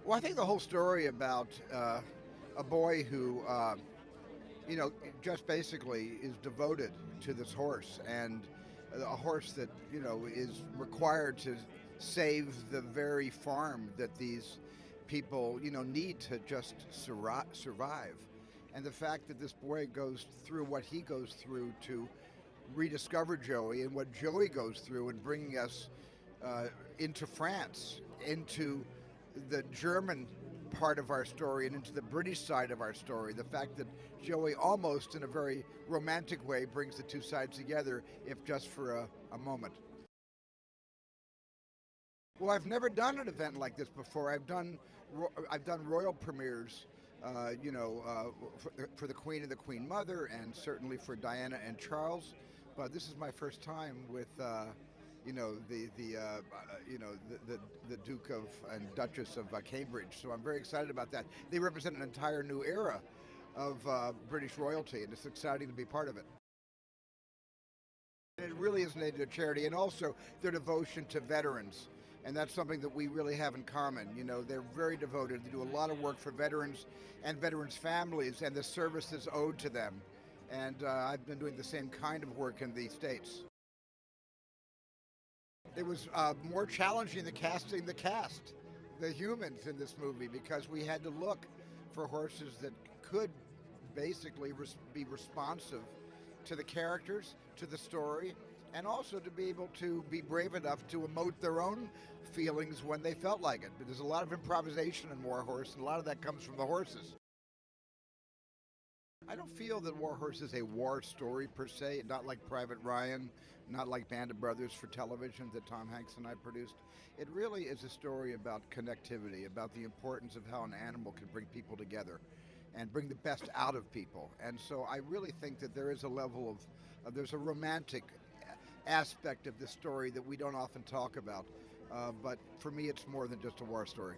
Well, I think the whole story about a boy who, just basically is devoted to this horse, and a horse that, is required to save the very farm that these people, need to just survive. And the fact that this boy goes through what he goes through to rediscover Joey, and what Joey goes through in bringing us into France, into the German part of our story, and into the British side of our story. The fact that Joey, almost in a very romantic way, brings the two sides together, if just for a moment. Well, I've never done an event like this before. I've done royal premieres, for the Queen and the Queen Mother, and certainly for Diana and Charles. But this is my first time with, the Duke of and Duchess of Cambridge. So I'm very excited about that. They represent an entire new era of British royalty, and it's exciting to be part of it. And it really is named a charity, and also their devotion to veterans. And that's something that we really have in common. They're very devoted. They do a lot of work for veterans and veterans' families and the services owed to them. And I've been doing the same kind of work in the States. It was more challenging than casting the humans in this movie, because we had to look for horses that could basically be responsive to the characters, to the story, and also to be able to be brave enough to emote their own feelings when they felt like it. But there's a lot of improvisation in War Horse, and a lot of that comes from the horses. I don't feel that War Horse is a war story per se, not like Private Ryan, not like Band of Brothers for television that Tom Hanks and I produced. It really is a story about connectivity, about the importance of how an animal can bring people together and bring the best out of people. And so I really think that there is a level there's a romantic aspect of this story that we don't often talk about. But for me, it's more than just a war story.